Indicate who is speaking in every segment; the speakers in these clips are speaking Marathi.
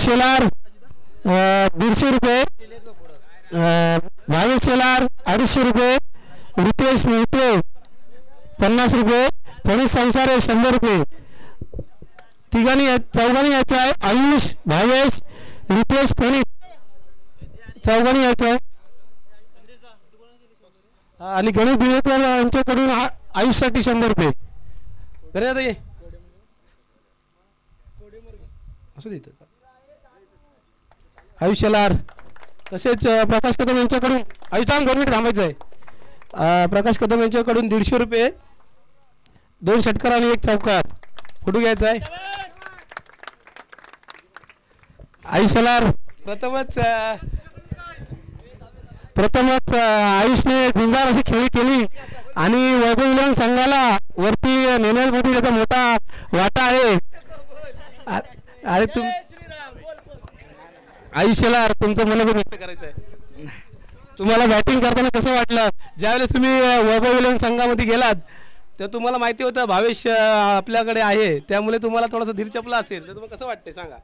Speaker 1: आयुष शेलार 150 रुपये, भावेश शेलार 250 रुपये, रितेश मोहिते 50 रुपये, प्रणित संसारे 100 रुपये. चौघांनी यायचं आहे. आयुष, भावेश, रितेश, प्रणित चौघांनी यायचं आहे. आणि गणेश दिवेकर यांच्याकडून आयुषसाठी 100 रुपये. गणेश असू दे. आयुष शेलार तसेच प्रकाश कदम यांच्याकडून आयुष्याम 2 मिनिट थांबायचं आहे. प्रकाश कदम यांच्याकडून 150 रुपये, 2 षटकार आणि 1 चौकार. फोटो घ्यायचा आहे. आयुष शेलार प्रथमच आयुषने झुंजार अशी खेळी केली आणि वैभव विलयन संघाला वरती नेण्यामध्ये त्याचा मोठा वाटा आहे. अरे आयुष शेलार तुमचं मनोगत व्यक्त करायचं आहे. तुम्हाला बॅटिंग करताना कसं वाटलं? ज्यावेळेस तुम्ही वैभव विलयन संघामध्ये गेलात तर तुम्हाला माहिती होतं भावेश आपल्याकडे आहे, त्यामुळे तुम्हाला थोडासा धीर चपला असेल, तर तुम्हाला कसं वाटते सांगा.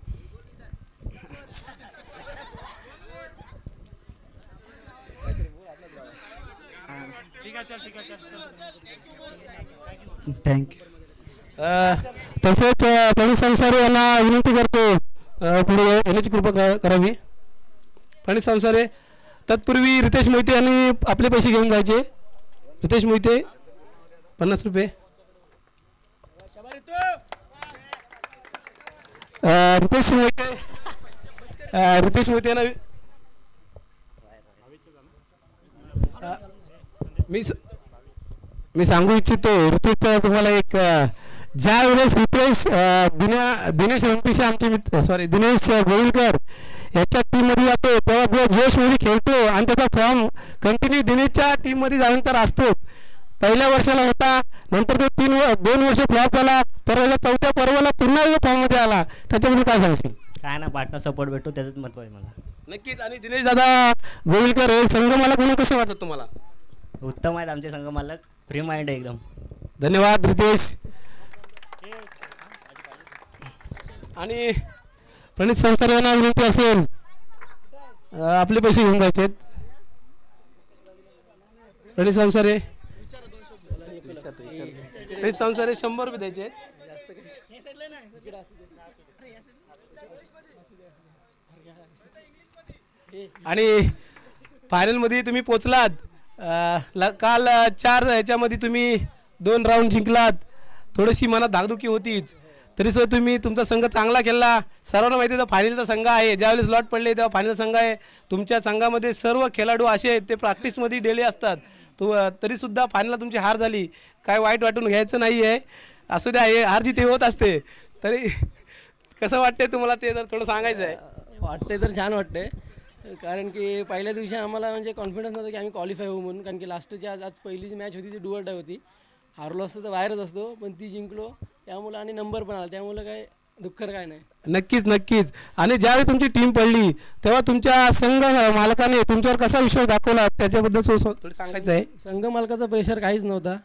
Speaker 2: थँक्यू.
Speaker 1: तसेच प्रणित संसारे यांना विनंती करतो पुढे येण्याची कृपा करावी. प्रणित संसारे तत्पूर्वी रितेश मोहिते यांनी आपले पैसे घेऊन जायचे. रितेश मोहिते 50 रुपये. रितेश मोहिते यांना मी सांगू इच्छितो. रितेश तुम्हाला एक ज्या वेळेस रितेश दिनेश रणपिसे आमचे मित्र दिनेश गोविलकर याच्या टीममध्ये जातो तेव्हा जो जोशमध्ये खेळतो आणि त्याचा फॉर्म कंटिन्यू दिनेशच्या टीममध्ये जाऊन असतो. पहिल्या वर्षाला होता, नंतर तो 2 वर्ष फ्लॉप झाला, तर चौथ्या पर्वाला पुन्हा फॉर्ममध्ये आला. त्याच्याबद्दल काय सांगशील?
Speaker 3: काय ना, पार्टनर सपोर्ट भेटतो त्याचंच महत्त्व आहे मला.
Speaker 1: नक्कीच. आणि दिनेश दादा गोविलकर हे संघ मालक म्हणून कसं वाटतं तुम्हाला?
Speaker 3: उत्तम आहेत आमचे संघ मालक, फ्री माइंड आहे एकदम.
Speaker 1: धन्यवाद रितेश. आणि प्रणित संसारे यांना विनंती असेल आपले पैसे घेऊन जायचे. प्रणित संसारे 100 रुपये द्यायचे. आणि फायनलमध्ये तुम्ही पोचलात. काल 4 ह्याच्यामध्ये तुम्ही 2 राऊंड जिंकलात. थोडीशी मनात धाकधुकी होतीच, तरीसुद्धा तुम्ही तुमचा संघ चांगला खेळला. सर्वांना माहिती आहे फायनलचा संघ आहे, ज्यावेळेस लॉट पडले तेव्हा फायनल संघ आहे. तुमच्या संघामध्ये सर्व खेळाडू असे आहेत ते प्रॅक्टिसमध्ये डेली असतात. तरीसुद्धा फायनलला तुमची हार झाली. काय वाईट वाटून घ्यायचं नाही आहे, असू द्या, हे हार जिथे होत असते. तरी कसं वाटते तुम्हाला ते जर थोडं सांगायचं आहे?
Speaker 4: वाटते तर छान वाटते, कारण की पहिल्या दिवशी आम्हाला म्हणजे कॉन्फिडन्स नव्हतं की आम्ही क्वालिफाय होऊ म्हणून. कारण की लास्टची आज पहिली जी मॅच होती ती डू ऑर डाय होती. हारलो असतो तर बाहेरच असतो, पण ती जिंकलो त्यामुळं आणि नंबर पण आला, त्यामुळं काय दुःखर काय नाही.
Speaker 1: नक्कीच. आणि ज्यावेळी तुमची टीम पडली तेव्हा तुमच्या संघ मालकाने तुमच्यावर कसा विश्वास दाखवला त्याच्याबद्दल थोडं सांगायचं आहे?
Speaker 4: संघ मालकाचा प्रेशर काहीच नव्हता.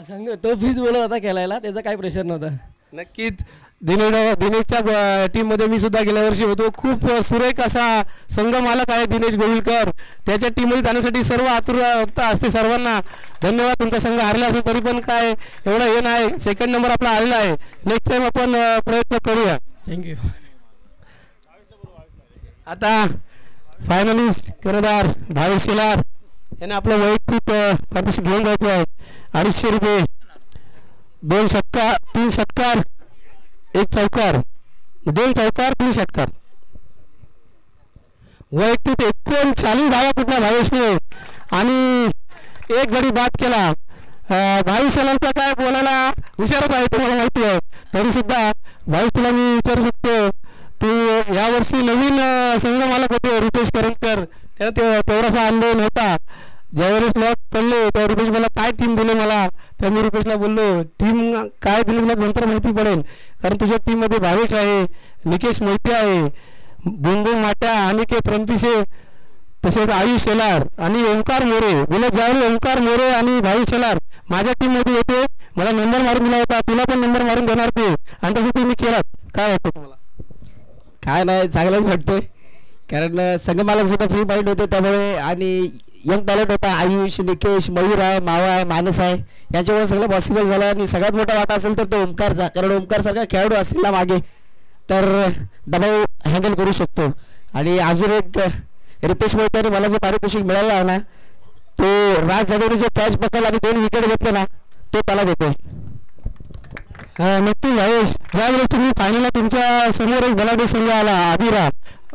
Speaker 4: संघ तो फीज बोलत होता खेळायला, त्याचा काही प्रेशर नव्हता.
Speaker 1: नक्कीच. दिनेशच्या टीममध्ये मी सुद्धा गेल्या वर्षी होतो. खूप सुरेख असा संघ मालक आहे दिनेश गोविलकर. त्याच्या टीममध्ये जाण्यासाठी सर्व आतुरता असते सर्वांना. धन्यवाद. तुमचा संघ हारला असेल तरी पण काय एवढं हे नाही, 2nd नंबर आपला आलेला आहे. नेक्स्ट टाइम आपण प्रयत्न करूया.
Speaker 4: थँक्यू.
Speaker 1: आता फायनलिस्ट कर्णधार भावेश शेलार यांनी आपलं वैयक्तिक पारितोषिक घेऊन जायचं आहे. 250 रुपये, 2 षटकार, 3 षटकार, 1 चौकार, 2 चौकार, 3 षटकार. वैयक्तिक 39 धावा कुठल्या भावेशने आणि 1 गडी बाद केला. भावेश शेलारचा काय बोलायला हुशारच आहे, तुम्हाला माहिती आहे. तरी सुद्धा भावेश तुला मी विचारू शकतो, तू यावर्षी नवीन संघ मालक होते रितेश करंजकर, त्याला तेवढासा अनुभव नव्हता. ज्यावेळेस लॉट पडले तेव्हा रुपेश मला काय टीम दिली मला, तर मी रुपेशला बोललो टीम काय दिली तुला नंतर माहिती पडेल, कारण तुझ्या टीममध्ये भावेश आहे, निकेश मोहिते आहे, बुंबू माट्या, अनिकेत रणपिसे, तसेच आयुष शेलार आणि ओंकार मोरे. बोलत ज्यावेळी ओंकार मोरे आणि भावेश शेलार माझ्या टीममध्ये होते, मला नंबर मारून दिला होता, तुला पण नंबर मारून देणार ते, आणि तसं तुम्ही केलात. काय वाटतं तुम्हाला?
Speaker 2: नाही चांगलंच वाटतंय, कारण संघमालक सुद्धा फ्री माइंड होते त्यामुळे, आणि यंग टॅलेंट होता, आयुष, निकेश, मयूर आहे, मावा आहे, मानस आहे, यांच्यामुळे सगळं पॉसिबल झालं. आणि सगळ्यात मोठा वाटा असेल तर तो ओमकारचा, कारण ओमकारसारखा खेळाडू असेल ना मागे तर दबाव हँडल करू शकतो. आणि अजून एक रितेश मोहित्याने मला जो पारितोषिक मिळाला आहे ना, तो राज जाधवने जो कॅच पकडला आणि 2 विकेट घेतले ना, तो त्याला देतोय.
Speaker 1: नक्की भावेश, ज्यावेळेस तुम्ही फायनलला तुमच्या समोर एक बलाढ्य संघ आला अभिरा,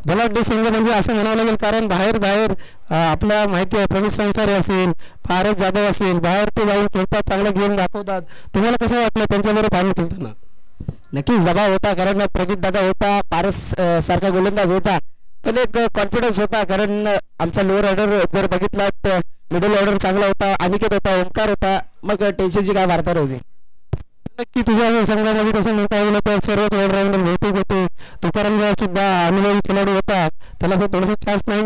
Speaker 1: बलाढ्य संघ म्हणजे असं म्हणावं लागेल, कारण बाहेर आपल्या माहिती आहे प्रवीण संसारे असेल, पारस जाधव असेल, बाहेर ते जाऊन खेळतात, चांगलं गेम दाखवतात. तुम्हाला कसं वाटलं त्यांच्याबरोबर फायनल खेळताना?
Speaker 2: नक्कीच दबाव होता, कारण प्रदीप दादा होता, पारस सारखा गोलंदाज होता, पण एक कॉन्फिडन्स होता, कारण आमचा लोअर ऑर्डर जर बघितला तर मिडल ऑर्डर चांगला होता, अनिकेत होता, ओंकार होता, मग टेन्शनची काय वार्ता नव्हती.
Speaker 1: नक्की तुझ्या संघामध्ये कसं म्हणता येईल तर सर्वच ऑलराऊंडर बहुतेक होते. तुकाराम सुद्धा अनुभवी खेळाडू होता, त्याला असं थोडंसं चान्स नाही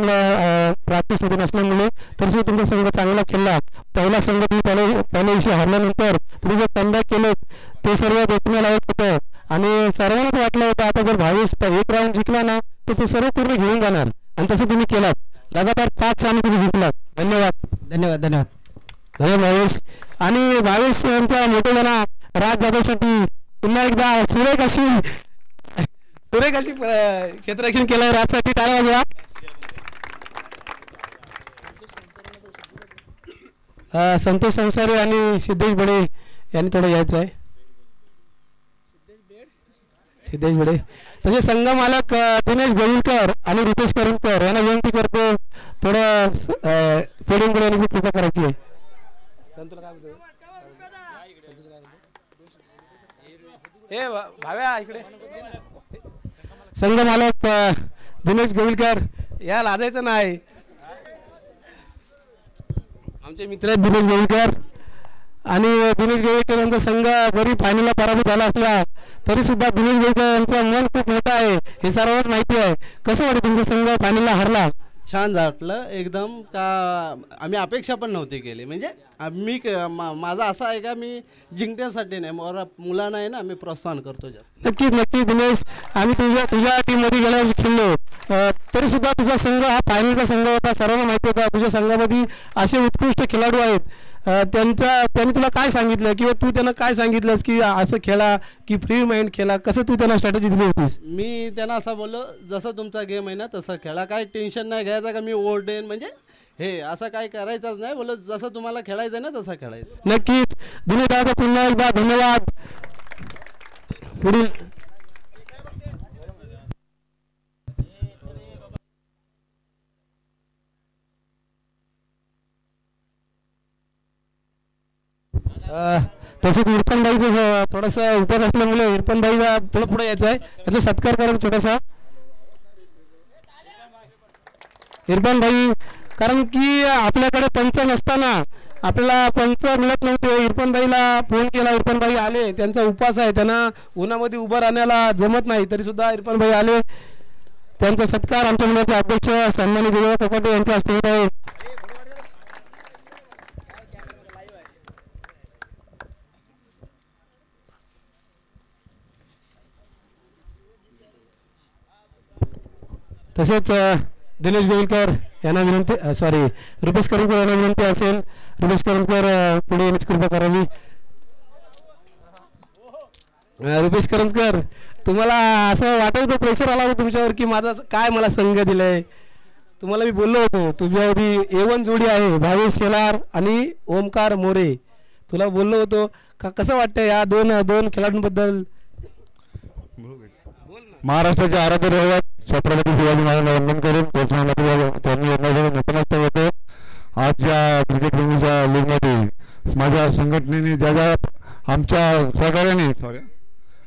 Speaker 1: प्रॅक्टिसमध्ये नसल्यामुळे, तरी सुद्धा तुमचा संघ चांगला खेळला. पहिला संघ तुम्ही पहिल्या दिवशी हरल्यानंतर तुम्ही जे कमबॅक केलं ते सर्व देखण्यालायक होतं, आणि सर्वांनाच वाटलं होतं आता जर भावेश एक राऊंड जिंकला ना तर ते सर्व पूर्ण घेऊन जाणार, आणि तसं तुम्ही केलात. लगातार 5 सामने तुम्ही जिंकलात. धन्यवाद.
Speaker 2: धन्यवाद. धन्यवाद.
Speaker 1: धन्यवाद भावेश. आणि भावेश यांचा मोठेपणा राज जाधवसाठी पुन्हा एकदा सुरेख अशी क्षेत्ररक्षण केलं राजसाठी. टाळ्या वाजवा. संतोष संसारे आणि सिद्धेश बडे यांनी थोडं यायचं आहे. सिद्धेश बडे तसे संघ मालक दिनेश गोविलकर आणि रितेश करंजकर यांना विनंती करतो थोडं फिल्डिंग पुढे येण्याची कृपा करायची आहे. संघ मालक दिनेश गोविलकर या लाजायचं नाही, आमचे मित्र आहेत दिनेश गोविलकर. आणि दिनेश गोविलकर यांचा संघ जरी फायनलला पराभूत झाला असला तरी सुद्धा दिनेश गोविलकर यांचं मन खूप मोठं आहे, हे सर्वांनाच माहिती आहे. कसं वाटतं तुमचा संघ फायनलला हरला?
Speaker 5: छान वाटलं एकदम, का आम्ही अपेक्षा पण नव्हती केली. म्हणजे मी माझा असं आहे का मी जिंकण्यासाठी नाही, मुलांना आहे ना मी प्रोत्साहन करतो जास्त.
Speaker 1: नक्कीच दिनेश, आम्ही तुझ्या टीममध्ये गेल्या वर्षी खेळलो, तरी सुद्धा तुझा संघ हा फायनलचा संघ होता, सर्वांना माहिती होता. तुझ्या संघामध्ये असे उत्कृष्ट खेळाडू आहेत, त्यांनी तुला काय सांगितलं किंवा तू त्यांना काय सांगितलंस की असं खेळा की फ्री माइंड खेळा, कसं तू त्यांना स्ट्रॅटेजी दिली होतीस?
Speaker 5: मी त्यांना असं बोललो जसं तुमचा गेम आहे ना तसं खेळा, काय टेन्शन नाही घ्यायचं का मी ओरडेन, म्हणजे हे असं काय करायचंच नाही, बोलो जसं तुम्हाला खेळायचं आहे ना तसं खेळायचं.
Speaker 1: नक्कीच दिनेश दादा पुन्हा एकदा धन्यवाद. पुढील तसेच इरफानबाईचं थोडासा उपवास असल्यामुळे इरफानबाईला थोडं पुढे यायचं आहे, त्याचा सत्कार करायचा छोटासा. इरफानबाई, कारण की आपल्याकडे पंच नसताना आपल्याला पंच मिळत नव्हते, इरफानबाईला फोन केला, इरफानबाई आले, त्यांचा उपवास आहे, त्यांना उन्हामध्ये उभं राहण्याला जमत नाही, तरी सुद्धा इरफानबाई आले. त्यांचा सत्कार आमच्या मुलाचे अध्यक्ष सन्मानित जिल्हा कोकाटे यांच्या हस्ते होत आहे. तसेच दिनेश गोविलकर यांना विनंती, सॉरी रुपेश करंजकर यांना विनंती असेल, रुपेश करंजकर पुढे येण्याची कृपा करावी. रुपेश करंजकर, तुम्हाला असं वाटत होतं, प्रेशर आला होता तुमच्यावर की माझा काय मला संघ दिलाय? तुम्हाला मी बोललो होतो तुझ्यावरी A1 जोडी आहे, भावेश शेलार आणि ओमकार मोरे, तुला बोललो होतो का? कसं वाटतं या दोन खेळाडूंबद्दल?
Speaker 6: महाराष्ट्राचे आराध्य दैवत छत्रपती शिवाजी महाराजांना वंदन करून त्यांनी नतमस्तक होते. आजच्या क्रिकेट प्रेमीच्या लीगमध्ये माझ्या संघटनेने ज्या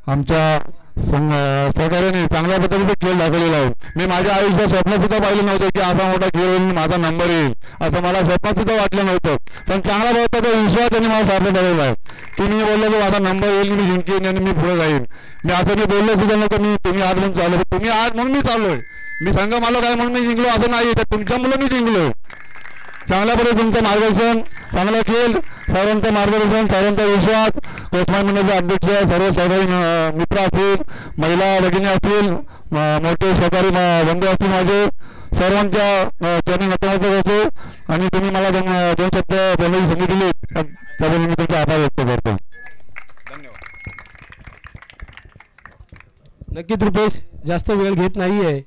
Speaker 6: आमच्या सहकार्याने चांगल्या पद्धतीचा खेळ दाखवलेला आहे. मी माझ्या आयुष्यात स्वप्नसुद्धा पाहिलं नव्हतं की असा मोठा खेळ होईल, माझा नंबर येईल, असं मला स्वप्नसुद्धा वाटलं नव्हतं. पण चांगला प्रयत्नाचा विश्वास त्यांनी मला सार्थ ठरवला आहे की मी बोललो की माझा नंबर येईल, मी जिंकेन आणि मी पुढे जाईन. मी असं मी बोललो सुद्धा नव्हतं तुम्ही आज म्हणून चाललो, तुम्ही आज म्हणून मी चाललोय. मी संघ मालक आहे म्हणून मी जिंकलो असं नाही, तर तुमच्यामुळे मी जिंकलो. चांगल्या पद्धतीने तुमचं मार्गदर्शन, चांगला खेळ, सर्वांचं मार्गदर्शन, सर्वांचा विश्वास, कोचमान मंडळाचे अध्यक्ष, सर्व सहकारी मित्र असतील, महिला भगिनी असतील, मोठे सहकारी बंधू असतील, माझे सर्वांच्या त्यांनी नतमस्तक होतो. आणि तुम्ही मला दोन शब्द बोलण्याची संधी दिली त्याबद्दल मी तुमचे आभार व्यक्त करतो.
Speaker 1: नक्कीच रुपेश, जास्त वेळ घेत नाही आहे.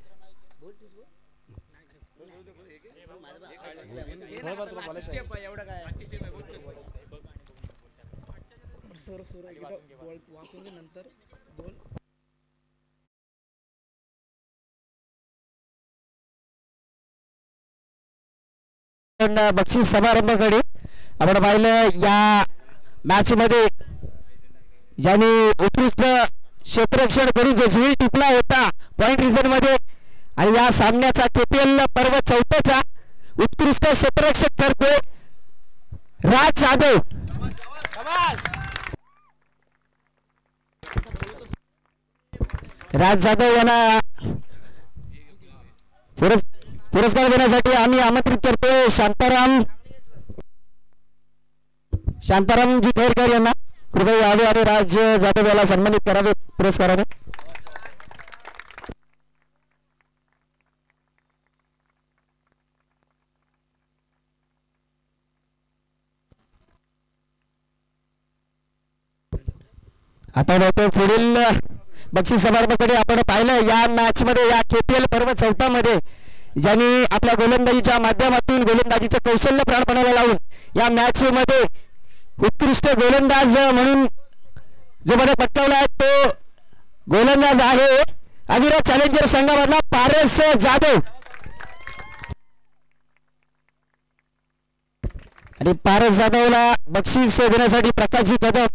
Speaker 2: बक्षीस समारंभाकडे आपण पाहिलं या मॅच मध्ये ज्यांनी उत्कृष्ट क्षेत्ररक्षण करून जो झील टिपला होता पॉइंट रिझन मध्ये, आणि या सामन्याचा KPL पर्व 4चा उत्कृष्ट क्षेत्ररक्षक करतोय राज जाधव. राज जाधव यांना पुरस्कार देण्यासाठी आम्ही आमंत्रित करतोय शांतारामजी खैरकर यांना. कृपया यावे आणि राज जाधव याला सन्मानित करावे पुरस्काराने. आता बघतो पुढील बक्षीस समारंभाकडे आपण पाहिलं या मॅच मध्ये, या KPL पर्व 4 मध्ये ज्यांनी आपल्या गोलंदाजीच्या माध्यमातून गोलंदाजीचे कौशल्य प्राणपणाला लावून या मॅच मध्ये उत्कृष्ट गोलंदाज म्हणून जो पदक पटकावला आहे तो गोलंदाज आहे अविरत चॅलेंजर संघामधला पारस जाधव. आणि पारस जाधवला बक्षीस देण्यासाठी प्रकाशजी कदम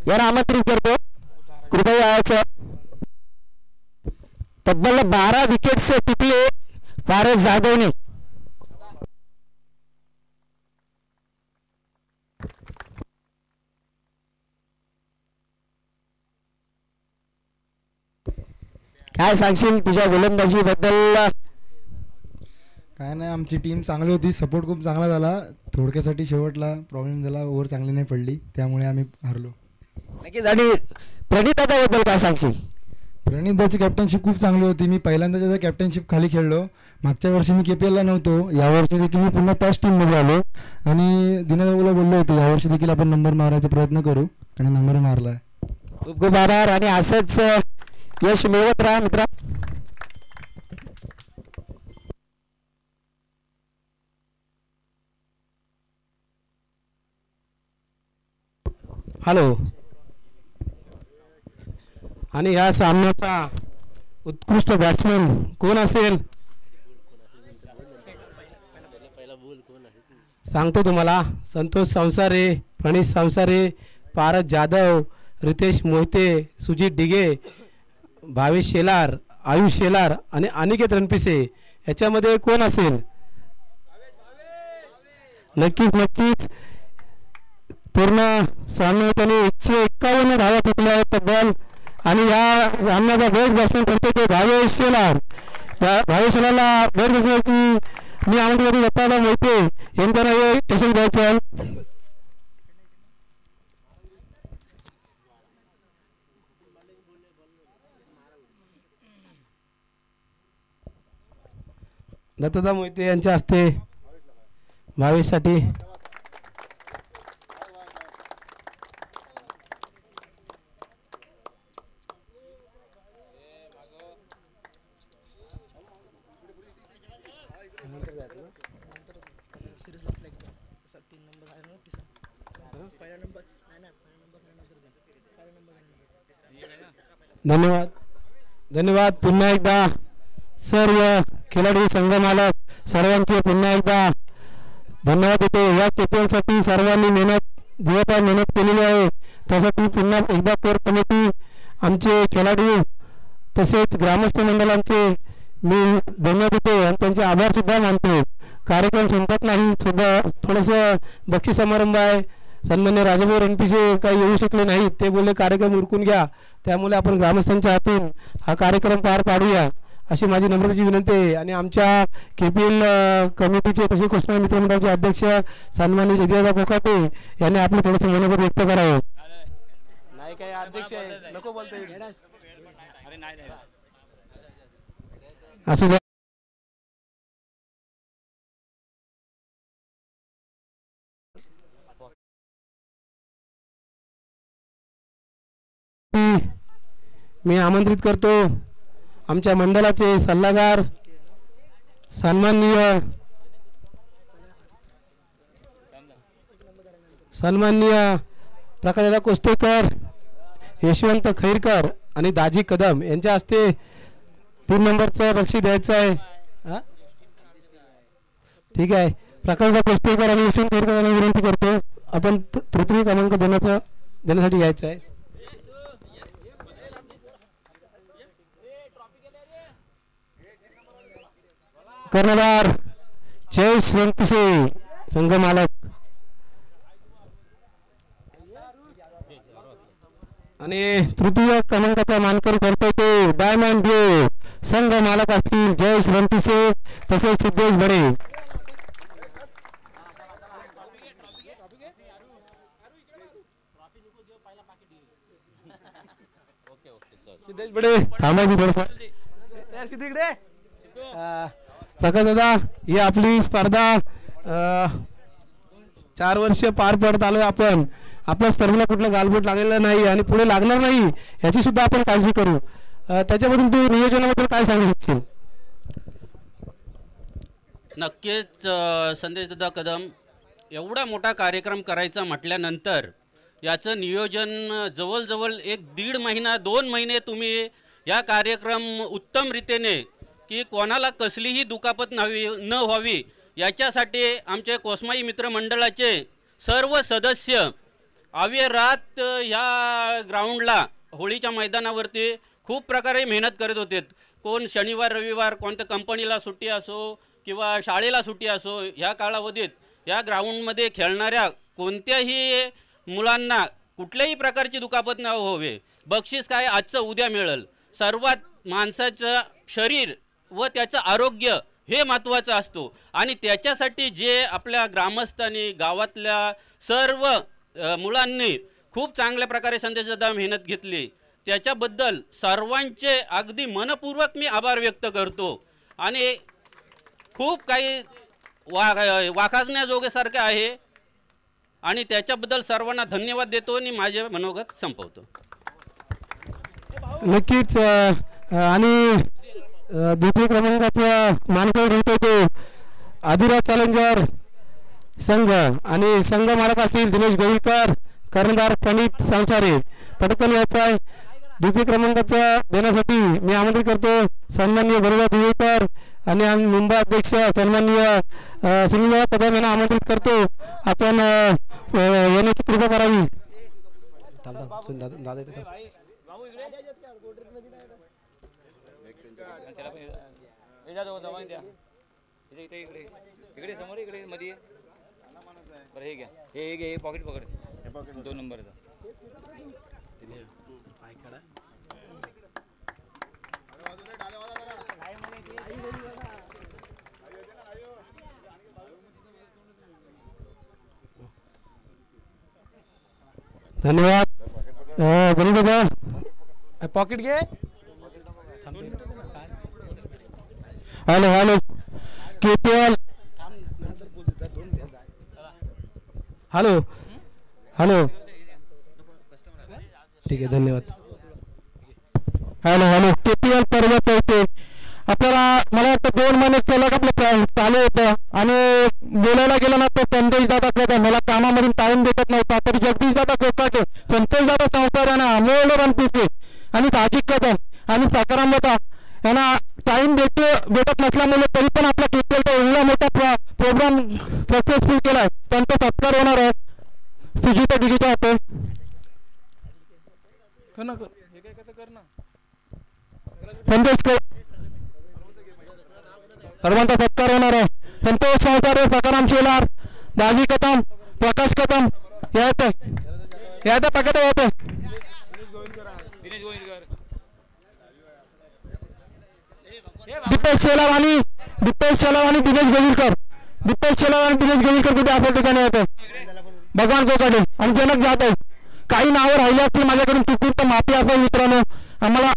Speaker 2: यांना आमंत्रित करतो. कृपया यायचं. तब्बल 12 विकेट्स टिपले पारस जाधवने. काय सांगशील तुझ्या गोलंदाजी बद्दल?
Speaker 7: काय नाही, आमची टीम चांगली होती, सपोर्ट खूप चांगला झाला. थोडक्यासाठी शेवटला प्रॉब्लेम झाला, ओव्हर चांगली नाही पडली, त्यामुळे आम्ही हारलो.
Speaker 2: नक्कीच. आणि प्रणित दादाबद्दल काय सांगशील?
Speaker 7: प्रणितदाची कॅप्टनशिप खूप चांगली होती. मी पहिल्यांदा त्याच्या कॅप्टनशिप खाली खेळलो. मागच्या वर्षी मी KPLला नव्हतो, यावर्षी देखील मी पुन्हा त्याच टीममध्ये आलो आणि दिनाबाबूला बोललो होतो यावर्षी देखील आपण नंबर मारायचा प्रयत्न करू आणि नंबर मारला.
Speaker 2: खूप खूप आभार आणि असंच यश मिळवत राहा मित्रा.
Speaker 1: हॅलो. आणि ह्या सामन्याचा उत्कृष्ट बॅट्समन कोण असेल सांगतो तुम्हाला. संतोष संसारे, प्रणित संसारे, पारस जाधव, रितेश मोहिते, सुजित डिगे, भावेश शेलार, आयुष शेलार आणि अनिकेत रणपिसे याच्यामध्ये कोण असेल? नक्कीच नक्कीच. पूर्ण सामन्यात त्यांनी 151 धावा ठोकल्या आहेत तब्बल. आणि या सामन्याचा बेस्ट बॅट्समॅन ठरतो ते भावेश शेलार. भावेश शेलारला बेस्ट बॅट्समॅन मी आमंत्रित दत्ताला मोहिते यांचं नाव तसंच द्यायचं. दत्तदा मोहिते यांच्या हस्ते भावेशसाठी धन्यवाद. धन्यवाद पुन्हा एकदा सर्व खेळाडू संघ मालक सर्वांचे पुन्हा एकदा धन्यवाद देतो. या KPLसाठी सर्वांनी जीवापाड मेहनत केलेली आहे, त्यासाठी पुन्हा एकदा कोर कमिटी, आमचे खेळाडू तसेच ग्रामस्थ मंडळांचे मी धन्यवाद देतो आणि त्यांचे आभार सुद्धा मानतो. कार्यक्रम संपत नाही, सुद्धा थोडंसं बक्षीस समारंभ आहे. सन्मान्य राजाभाऊ रणपिसे काही येऊ शकले नाहीत, ते बोलले कार्यक्रम उरकून घ्या, त्यामुळे आपण ग्रामस्थांच्या हातून हा कार्यक्रम पार पाडूया. अशी माझी नम्रतेची विनंती आहे. आणि आमच्या KPL कमिटीचे तसे कुस्ती मित्रमंडळाचे अध्यक्ष सन्माननीय जयदेवदा कोकाटे यांनी आपलं थोडंसं मनोगत व्यक्त करावं.
Speaker 5: नाही काय अध्यक्ष आहे नको बोलता येईल.
Speaker 1: असं द्या. मी आमंत्रित करतो आमच्या मंडळाचे सल्लागार सन्माननीय प्रकाशदादा कोस्तेकर, यशवंत खैरकर आणि दाजी कदम यांच्या हस्ते 3 नंबरचं बक्षीस द्यायचं आहे. ठीक आहे. प्रकाशदादा कोस्तेकर आणि यशवंत खैरकर यांना विनंती करतो आपण तृतीय क्रमांक देण्यासाठी यायचं आहे. कर्णधार जय श्रीवंतसे संघ मालक आणि तृतीय क्रमांकाचा मानकरी करतोय ते डायमंड ब्ल्यू संघ मालक असतील जय श्रीवंतसे तसेच सिद्धेश बडे. सिद्धेश बडे थांबायची थोडस. प्रकाश दादा ही आपली स्पर्धा 4 वर्ष पार पडत आलोय आपण. आपल्या स्पर्धेला कुठलं गालबोट लागलेलं नाही आणि पुढे लागणार नाही याची सुद्धा आपण काळजी करू. त्याच्याबद्दल तू नियोजनाबद्दल काय सांगू शकशील?
Speaker 8: नक्कीच संदेश दादा कदम, एवढा मोठा कार्यक्रम करायचा म्हटल्यानंतर याचं नियोजन जवळजवळ 1-1.5 महिना 2 महिने तुम्ही या कार्यक्रम उत्तम रीतीने की कोणाला कसलीही दुखापत न व्हावी याच्यासाठी आमचे कोसमाई मित्रमंडळाचे सर्व सदस्य अविरत ह्या ग्राउंडला होळीच्या मैदानावरती खूप प्रकारे मेहनत करत होते. कोण शनिवार रविवार कोणत्या कंपनीला सुट्टी असो किंवा शाळेला सुट्टी असो ह्या कालावधीत या ग्राउंडमध्ये खेळणाऱ्या कोणत्याही मुलांना कुठल्याही प्रकारची दुखापत न व्हावे. बक्षीस काय आजचं उद्या मिळेल. सर्वात माणसाचं शरीर व त्याचं आरोग्य हे महत्त्वाचं असतो आणि त्याच्यासाठी जे आपल्या ग्रामस्थांनी गावातल्या सर्व मुलांनी खूप चांगल्या प्रकारे संदेशदादा मेहनत घेतली त्याच्याबद्दल सर्वांचे अगदी मनपूर्वक मी आभार व्यक्त करतो. आणि खूप काही वाखाणण्याजोगेसारखं आहे आणि त्याच्याबद्दल सर्वांना धन्यवाद देतो आणि माझे मनोगत संपवतो.
Speaker 1: नक्कीच. आणि द्वितीय क्रमांकाचा मानकरी होतो तो आदिराज चॅलेंजर संघ आणि संघ मालक असतील दिनेश गोविलकर, कर्णधार प्रणित संसारे. पटकन यायचा आहे. द्वितीय क्रमांकाचा देण्यासाठी मी आमंत्रित करतो सन्माननीय गरुडा दिवेकर आणि मुंबई अध्यक्ष सन्माननीय सुनील कदम यांना आमंत्रित करतो. आपण येण्याची कृपा करावी.
Speaker 9: इकडे समोर इकडे मध्ये बरं हे घ्या. हे पॉकेट पकड 2 नंबरचा.
Speaker 1: धन्यवाद. गणेश दादा पॉकेट घे. हॅलो KPL हॅलो ठीक आहे. धन्यवाद. हॅलो KPL पर्वत होते आपल्याला. मला वाटतं 2 महिने सलग आपलं चालू होतं आणि बोलायला गेलं ना तर संदेश दादा कदम मला कामामधून टाइम भेटत नव्हता तरी जगदीश दादा कोकाटे, संतोष दादा संसारांना अमोल रणपिसे आणि साजिद कदम आणि सकाराम दादा यांना टाइम भेटत नसल्यामुळे तरी पण आपला KPLचा एवढा मोठा प्रोग्राम सक्सेसफुल केलाय. त्यांचा सत्कार होणार आहे सुजिता डिगीच्या हाते. संदेश सर्वांचा सत्कार होणार आहे. संतोष संसारे, सकाराम शेलार, दाजी कदम, प्रकाश कदम यायचं पकड होतं. दीपेश शेलार आणि दिनेश गविलकर कुठे अशा ठिकाणी होते. भगवान कोकाटे आणि जनक जाधव. काही नावं राहिले असतील माझ्याकडून चुकून तर माफी असेल मित्रांनो. आम्हाला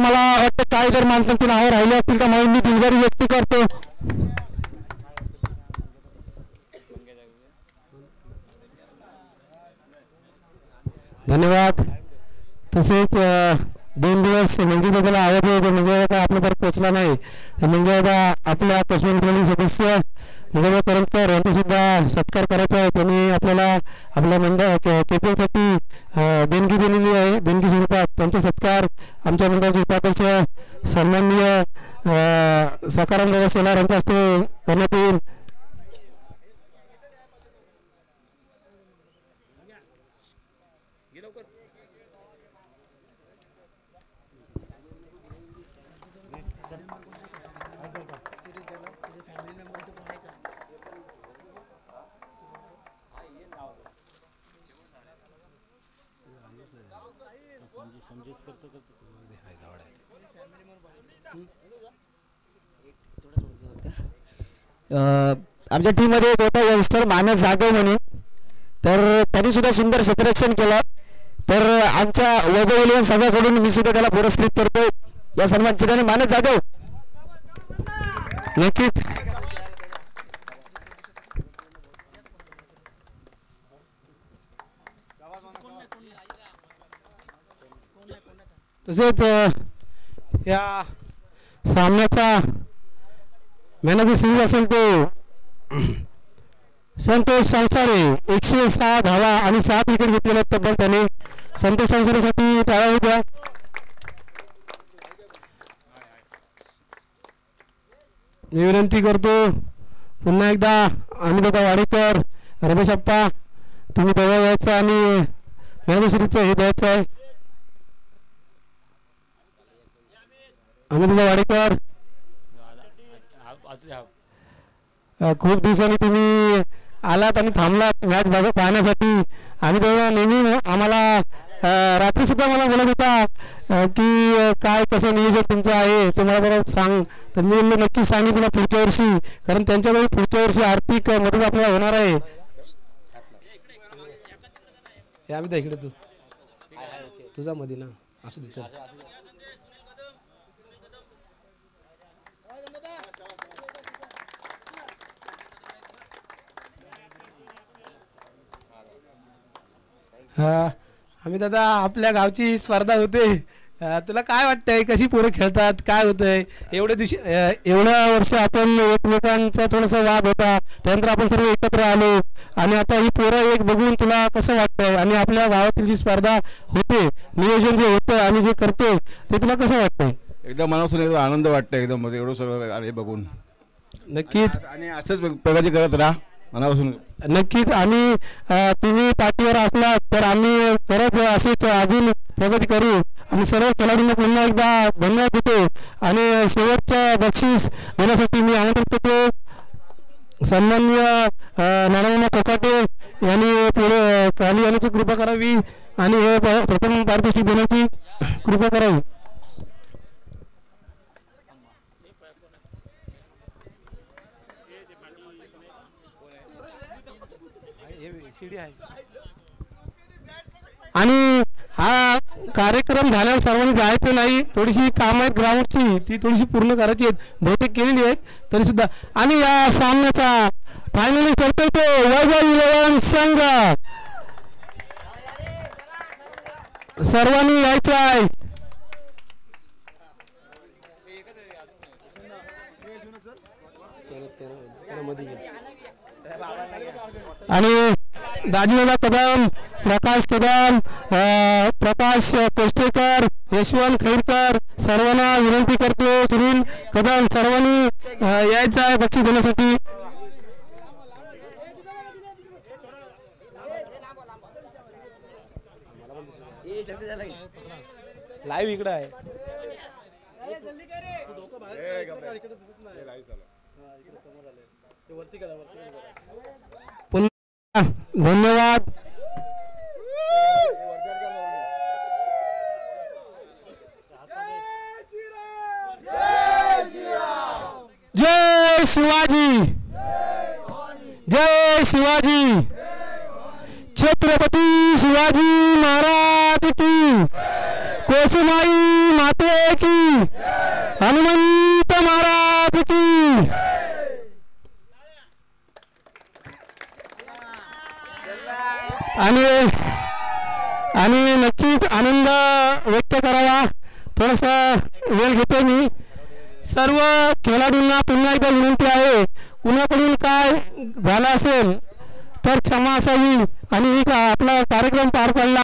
Speaker 1: मला वाटतं काही जर माणसांची नावं राहिली असतील तर म्हणून मी दिलगिरी व्यक्त करतो. धन्यवाद. तसेच 2 दिवस मंगेदादाला आवडले होते. मंगेदादा आपल्यापर्यंत पोहोचला नाही. मंगेदादा आपल्या कश्मीर मित्रांनी सदस्य मंगेदादा करंजकर यांचा सुद्धा सत्कार करायचा आहे. त्यांनी आपल्याला आपल्या मंडळ केपीएलसाठी देणगी दिलेली आहे. देणगी स्वरूपात त्यांचा सत्कार आमच्या मंडळाचे उपाध्यक्ष सन्माननीय सकाराम दादा शेलार यांच्या हस्ते करण्यात येईल.
Speaker 2: आमच्या टीममध्ये एक होता यंगस्टर मानस जाधव म्हणून, तर त्यांनी सुद्धा सुंदर क्षेत्ररक्षण केलं. तर आमच्या वैभव इलेव्हन संघाकडून मी सुद्धा त्याला पुरस्कृत करतो या सन्मान चिन्हाने. मानस जाधव
Speaker 1: नक्कीच. तसेच या सामन्याचा मॅन ऑफ द सिरीज असेल तो संतोष संसारे. 106 धावा आणि 7 विकेट घेतलेल्या तब्बल त्याने. संतोष संसारेसाठी टाळ्या होत्या. मी विनंती करतो पुन्हा एकदा अमितदादा वाडेकर, रमेश अप्पा, तुम्ही दवा यायचा आणि मॅन ऑफ द सिरीजचं हे द्यायचं आहे. अमितदादा वाडेकर, खूप दिवसांनी तुम्ही आलात आणि थांबलात मॅच पाहण्यासाठी. आम्ही तेव्हा नेहमी आम्हाला रात्री सुद्धा मला बोलत होता की काय कसं नियोजन तुमचं आहे ते मला जरा सांग. तर मी म्हणलं नक्कीच सांगेन तुला पुढच्या वर्षी, कारण त्यांच्याकडे पुढच्या वर्षी आर्थिक मदत आपल्याला होणार आहे. आम्ही इकडे तुझा मध्ये ना असू दे. आम्ही दादा आपल्या गावची स्पर्धा होते. तुला काय वाटतंय कशी पोरं खेळतात, काय होतंय? एवढ्या वर्ष आपण एकमेकांचा थोडासा वाद होता, त्यानंतर आपण सर्व एकत्र आलो आणि आता ही पोरं एक बघून तुला कसं वाटतंय? आणि आपल्या गावातील जी स्पर्धा होते, नियोजन जे होतं आणि जे करते ते तुला कसं वाटतंय?
Speaker 6: एकदम मनापासून एकदम आनंद वाटतं एकदम एवढं सगळं हे बघून.
Speaker 1: नक्कीच.
Speaker 6: आणि असंच प्रगती करत राहा मनापासून.
Speaker 1: नक्कीच. आणि तुम्ही पाठीवर असलात तर आम्ही खरंच अशीच अजून प्रगती करू आणि सर्व खेळाडूंना पुन्हा एकदा धन्यवाद देतो. आणि शेवटचं बक्षीस देण्यासाठी मी आमंत्रित करतो सन्माननीय नारायण कोकाटे यांनी पुढे खाली येण्याची कृपा करावी आणि हे प्रथम पारितोषिक देण्याची कृपा करावी. आणि हा कार्यक्रम झाल्यावर सर्वांनी जायचं नाही. थोडीशी काम आहेत ग्राउंडची, ती थोडीशी पूर्ण करायची आहेत, बहुतेक केलेली आहेत तरी सुद्धा. आणि या सामन्याचा फायनली करतोय तो वैभव इलेव्हन संघ. सर्वांनी यायचं आहे. आणि दाजीदादा कदम, प्रकाश कदम, प्रकाश कोष्टेकर, यशवंत खैरकर सर्वांना विनंती करतो. सुनील कदम सर्वांनी यायचं आहे बक्षीस देण्यासाठी. लाईव्ह इकडे आहे. पुन्हा धन्यवाद. जय शिवाजी, जय शिवाजी. छत्रपती शिवाजी महाराज की, कोसुमाई माते की, हनुमंत महाराज की. आणि नक्कीच आनंद व्यक्त करावा. थोडासा वेळ घेतो मी. सर्व खेळाडूंना पुन्हा एकदा विनंती आहे, कुणाकडून काय झालं असेल तर क्षमा असावी आणि आपला कार्यक्रम पार पडला.